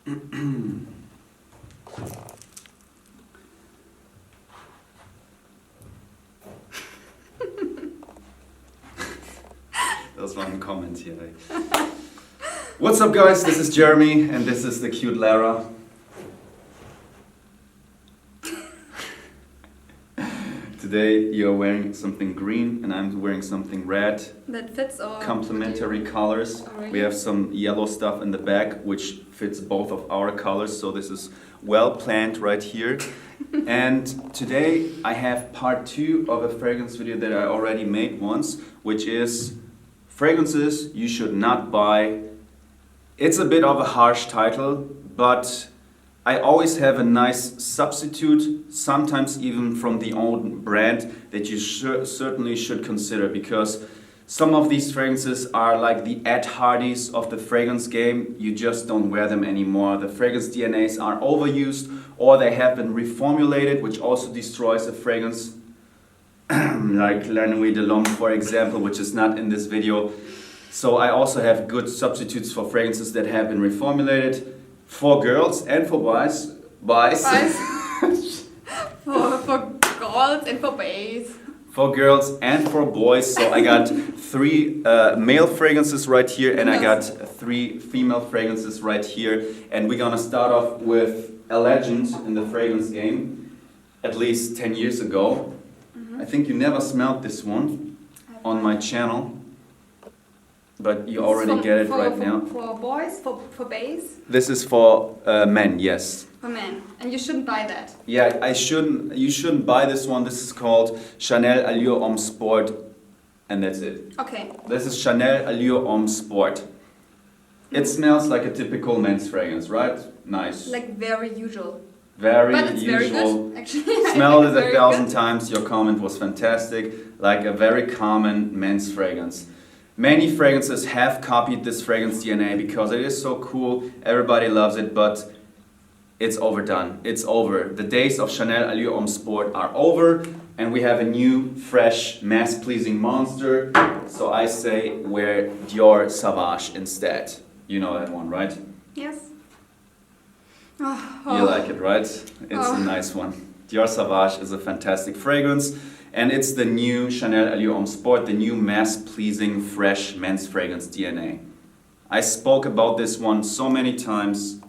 Das war ein Comment hier. What's up, guys? This is Jeremy, and this is the cute Lara. Today you're wearing something green, and I'm wearing something red. That fits all. Complementary colors. Already? We have some yellow stuff in the back, which fits both of our colors. So this is well planned right here. And today I have part 2 of a fragrance video that I already made once, which is fragrances you should not buy. It's a bit of a harsh title, but I always have a nice substitute, sometimes even from the own brand, that you certainly should consider, because some of these fragrances are like the Ed Hardys of the fragrance game. You just don't wear them anymore. The fragrance DNAs are overused, or they have been reformulated, which also destroys a fragrance. Like La Nuit de l'Homme, for example, which is not in this video. So I also have good substitutes for fragrances that have been reformulated for girls and for boys. for girls and for boys. For girls and for boys. So I got 3 male fragrances right here, and I got 3 female fragrances right here. And we're gonna start off with a legend in the fragrance game, at least 10 years ago. I think you never smelled this one on my channel, but you already get it right now. For boys, for boys? This is for men, yes. For men, and you shouldn't buy that. Yeah, you shouldn't buy this one. This is called Chanel Allure Homme Sport, and that's it. Okay. This is Chanel Allure Homme Sport. It smells like a typical men's fragrance, right? Nice. Like very usual. Very but it's usual. Very good, actually. Smelled it 1,000 times. Your comment was fantastic. Like a very common men's fragrance. Many fragrances have copied this fragrance DNA because it is so cool. Everybody loves it, but it's overdone. It's over. The days of Chanel Allure Homme Sport are over, and we have a new, fresh, mass-pleasing monster. So I say wear Dior Sauvage instead. You know that one, right? Yes. You like it, right? It's a nice one. Dior Sauvage is a fantastic fragrance, and it's the new Chanel Allure Homme Sport, the new mass-pleasing, fresh men's fragrance DNA. I spoke about this one so many times.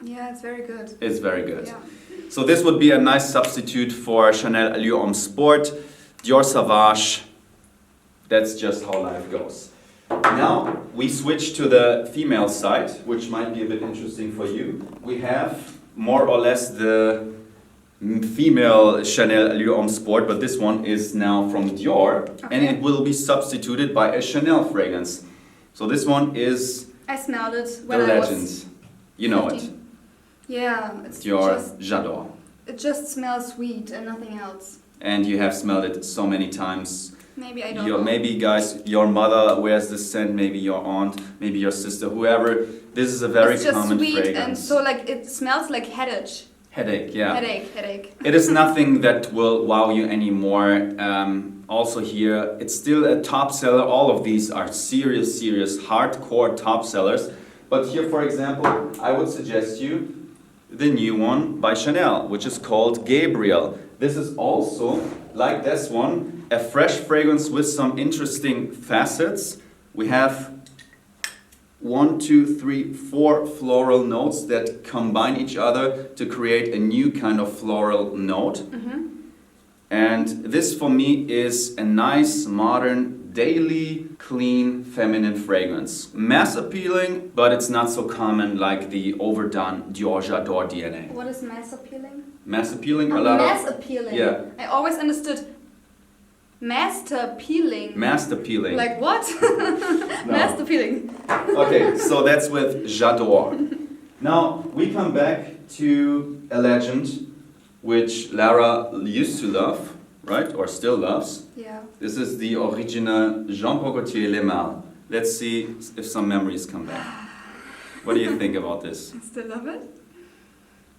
Yeah, it's very good. It's very good. Yeah. So this would be a nice substitute for Chanel Allure Homme Sport. Dior Sauvage, that's just how life goes. Now we switch to the female side, which might be a bit interesting for you. We have more or less the female Chanel Allure Homme Sport, but this one is now from Dior, and it will be substituted by a Chanel fragrance. So this one is I smelled it when the I legend. was You know 15. it. Yeah, it's Dior just, J'adore. it just smells sweet and nothing else. And you have smelled it so many times. Maybe I don't know. Maybe, guys, your mother wears this scent, maybe your aunt, maybe your sister, whoever. This is a very common sweet fragrance. And so like it smells like headache. Headache, yeah. Headache. It is nothing that will wow you anymore. Also here, it's still a top seller. All of these are serious, hardcore top sellers. But here, for example, I would suggest you the new one by Chanel, which is called Gabriel. This is also, like this one, a fresh fragrance with some interesting facets. We have 1, 2, 3, 4 floral notes that combine each other to create a new kind of floral note. Mm-hmm. And this for me is a nice, modern, daily, clean, feminine fragrance. Mass appealing, but it's not so common like the overdone Dior J'adore DNA. What is mass appealing? Mass appealing? Mass appealing. Yeah. I always understood master appealing. Master peeling. Like what? No. Master appealing. Okay, so that's with J'adore. Now we come back to a legend which Lara used to love, right? Or still loves. Yeah. This is the original Jean-Paul Gaultier Les Mâles. Let's see if some memories come back. What do you think about this? I still love it.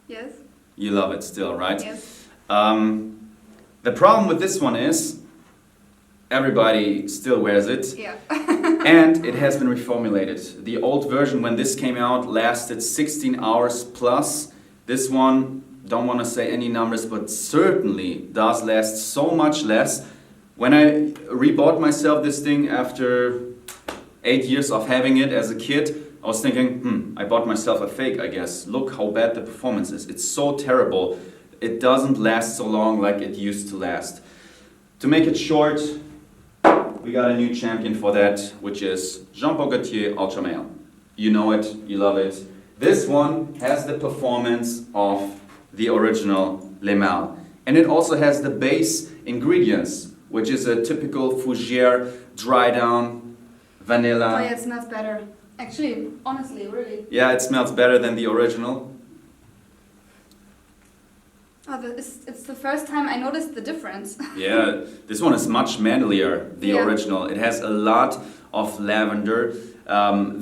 Yes. You love it still, right? Yes. The problem with this one is everybody still wears it. Yeah. And it has been reformulated. The old version, when this came out, lasted 16 hours plus. This one, don't want to say any numbers, but certainly does last so much less. When I rebought myself this thing after 8 years of having it as a kid, I was thinking, I bought myself a fake, I guess. Look how bad the performance is. It's so terrible. It doesn't last so long like it used to last. To make it short, we got a new champion for that, which is Gaultier Ultra Male. You know it, you love it. This one has the performance of the original Le Male. And it also has the base ingredients, which is a typical fougere, dry down, vanilla. Oh yeah, it smells better. Actually, honestly, really. Yeah, it smells better than the original. Oh, it's the first time I noticed the difference. Yeah, this one is much manlier, the original. It has a lot of lavender.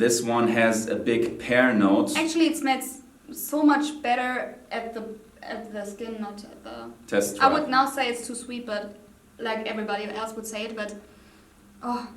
This one has a big pear note. Actually, it smells so much better at the skin, not at the... Test I drive. would now say it's too sweet, but like everybody else would say it, but... Oh,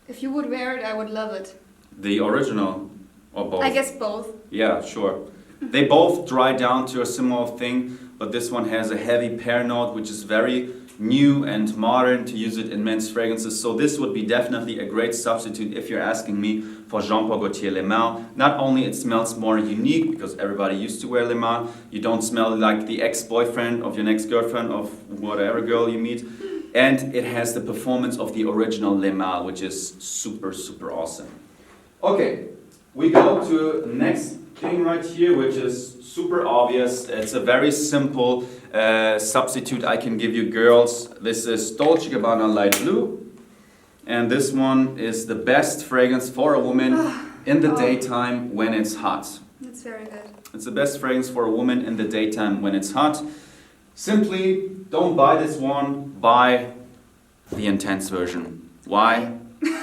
if you would wear it, I would love it. The original or both? I guess both. Yeah, sure. They both dry down to a similar thing, but this one has a heavy pear note, which is very new and modern to use it in men's fragrances. So this would be definitely a great substitute if you're asking me for Jean Paul Gaultier Le Male. Not only it smells more unique, because everybody used to wear Le Male, you don't smell like the ex-boyfriend of your next girlfriend, of whatever girl you meet, and it has the performance of the original Le Male, which is super, super awesome. Okay, we go to next thing right here, which is super obvious. It's a very simple substitute I can give you girls. This is Dolce Gabbana Light Blue. And this one is the best fragrance for a woman in the daytime when it's hot. That's very good. It's the best fragrance for a woman in the daytime when it's hot. Simply don't buy this one, buy the intense version. Why?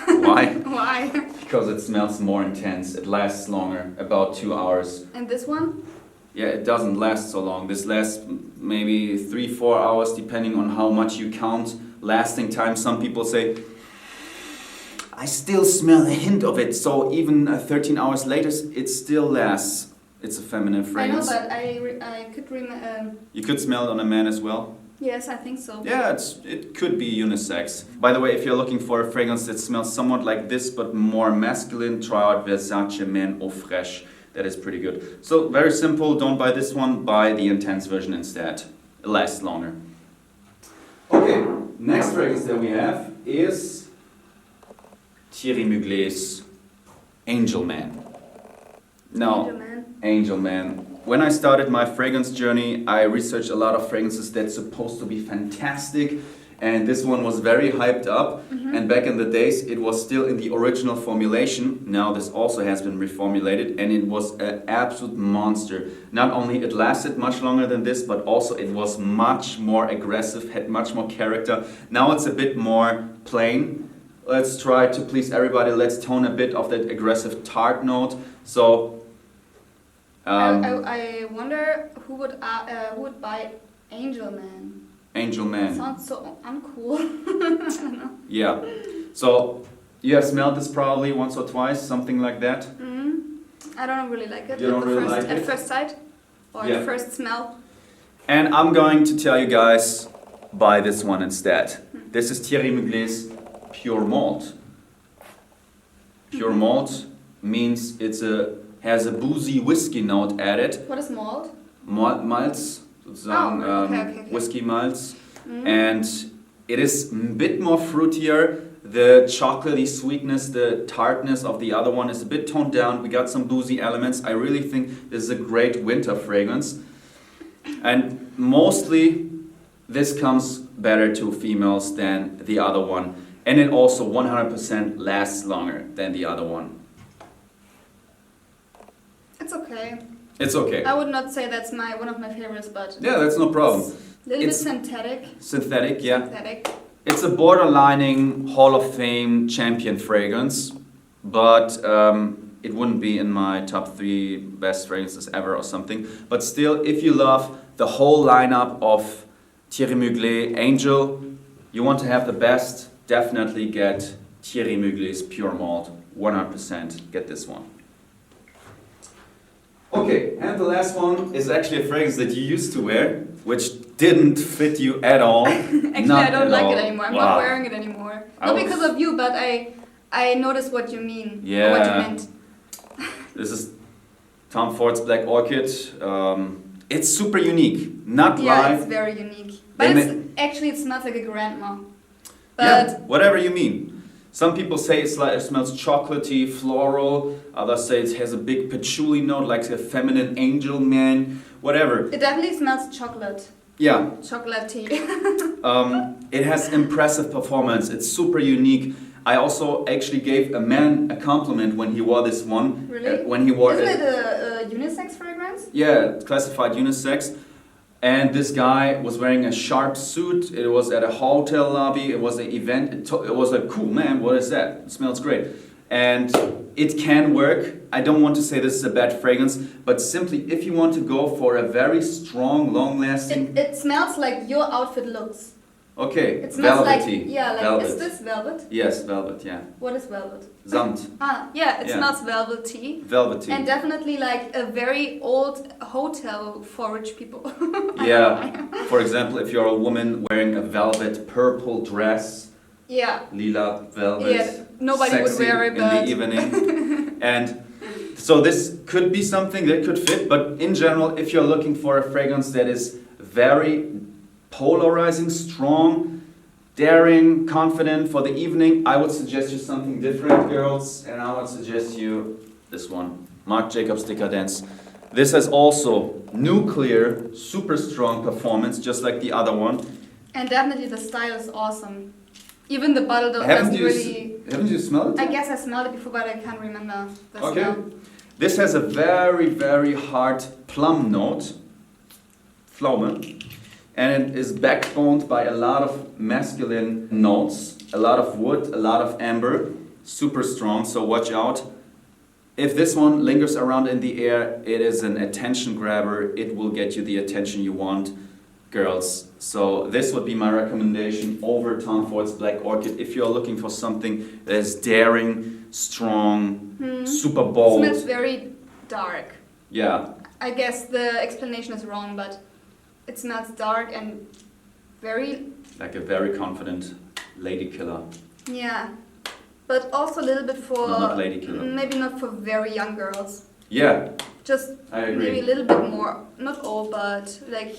Why? Why? Because it smells more intense, it lasts longer, about 2 hours. And this one? Yeah, it doesn't last so long. This lasts maybe 3-4 hours depending on how much you count lasting time. Some people say, I still smell a hint of it, so even 13 hours later it still lasts. It's a feminine fragrance. I know, but I could remember... You could smell it on a man as well? Yes, I think so. Yeah, it could be unisex. By the way, if you're looking for a fragrance that smells somewhat like this but more masculine, try out Versace Men Eau Fraiche. That is pretty good. So very simple, don't buy this one, buy the intense version instead. It lasts longer. Okay, next fragrance that we have is Thierry Mugler's Angel Man. Now, Angel Man. Angel Man. When I started my fragrance journey, I researched a lot of fragrances that's supposed to be fantastic, and this one was very hyped up. And back in the days, it was still in the original formulation. Now this also has been reformulated, and it was an absolute monster. Not only it lasted much longer than this, but also it was much more aggressive, had much more character. Now it's a bit more plain. Let's try to please everybody. Let's tone a bit of that aggressive tart note. So. I wonder who would buy Angel Man. Angel Man. Sounds so uncool. I don't know. Yeah. So you have smelled this probably once or twice, something like that. I don't really like it. You don't really like at it? first sight, or Yeah. at first smell. And I'm going to tell you guys, buy this one instead. This is Thierry Mugler's Pure Malt. Pure Malt means has a boozy whiskey note added. What is malt? Malz, sozusagen, okay. whiskey malts. And it is a bit more fruitier. The chocolatey sweetness, the tartness of the other one is a bit toned down. We got some boozy elements. I really think this is a great winter fragrance. And mostly this comes better to females than the other one. And it also 100% lasts longer than the other one. It's okay. It's okay. I would not say that's one of my favorites, but Yeah, that's no problem. it's a little bit synthetic. Synthetic, yeah. Synthetic. It's a borderlining Hall of Fame champion fragrance, but it wouldn't be in my top 3 best fragrances ever or something. But still, if you love the whole lineup of Thierry Mugler, Angel, you want to have the best, definitely get Thierry Mugler's Pure Malt, 100%. Get this one. Okay, and the last one is actually a fragrance that you used to wear, which didn't fit you at all. Actually, I don't like it anymore. I'm not wearing it anymore. Not was- because of you, but I noticed what you mean. Yeah. Or what you meant. This is Tom Ford's Black Orchid. It's super unique, not Yeah, live. it's very unique. But actually it smells like a grandma. But Yeah, whatever you mean. Some people say it smells chocolatey, floral. Others say it has a big patchouli note, like a feminine angel man. Whatever. it definitely smells chocolate. Yeah. Chocolatey. It has impressive performance. It's super unique. I also actually gave a man a compliment when he wore this one. Really? When he wore Isn't it. it a unisex fragrance? Yeah, it's classified unisex. And this guy was wearing a sharp suit. It was at a hotel lobby. It was an event. It was like, cool, man, what is that? It smells great. And it can work. I don't want to say this is a bad fragrance, but simply if you want to go for a very strong, long-lasting... It smells like your outfit looks. Okay, It smells velvety. like, yeah, like, velvet. is this velvet? Yes, velvet, yeah. What is velvet? Samt. Yeah, it Yeah. smells velvety. Velvety. And definitely like a very old hotel for rich people. Yeah, for example, if you're a woman wearing a velvet purple dress, Yeah. lila velvet, Yeah, nobody would sexy wear it, in but the evening. And so this could be something that could fit, but in general, if you're looking for a fragrance that is very polarizing, strong, daring, confident for the evening, I would suggest you something different, girls, and I would suggest you this one, Marc Jacobs Decadence. This has also nuclear, super strong performance, just like the other one. and definitely the style is awesome. Even the bottle Haven't doesn't really. Haven't you smelled it? I guess I smelled it before, but I can't remember the Okay. smell. This has a very, very hard plum note, Pflaume, and it is backboned by a lot of masculine notes, a lot of wood, a lot of amber, super strong, so watch out. If this one lingers around in the air, it is an attention grabber, it will get you the attention you want, girls. So this would be my recommendation over Tom Ford's Black Orchid if you're looking for something that is daring, strong, super It bold. smells very dark. Yeah, I guess the explanation is wrong, but it smells dark and very, like a very confident lady killer. yeah. But also a little bit for, No, not lady killer. maybe not for very young girls. Yeah, Just I maybe a agree. little bit more, not old, but like,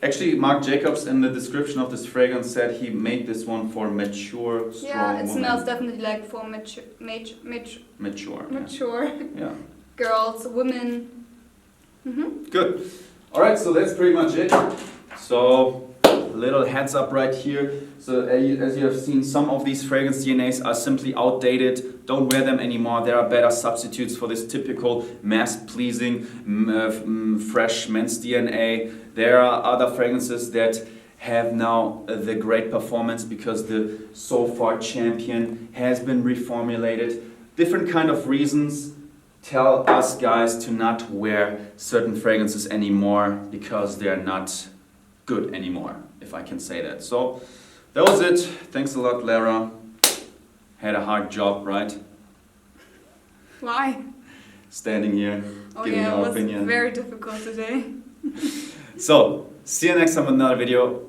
Actually, Marc Jacobs in the description of this fragrance said he made this one for mature, strong yeah, it women. smells definitely like for mature, Mature. mature Yeah. girls, women. Good. All right, so that's pretty much it. So, little heads up right here. So, as you have seen, some of these fragrance DNAs are simply outdated. Don't wear them anymore. There are better substitutes for this typical mass-pleasing, fresh men's DNA. There are other fragrances that have now the great performance because the so far champion has been reformulated. Different kind of reasons tell us guys to not wear certain fragrances anymore because they're not good anymore, if I can say that. So that was it. Thanks a lot, Lara. Had a hard job, right? Why? Standing here, Oh giving yeah, our it was opinion. very difficult today. So, see you next time with another video.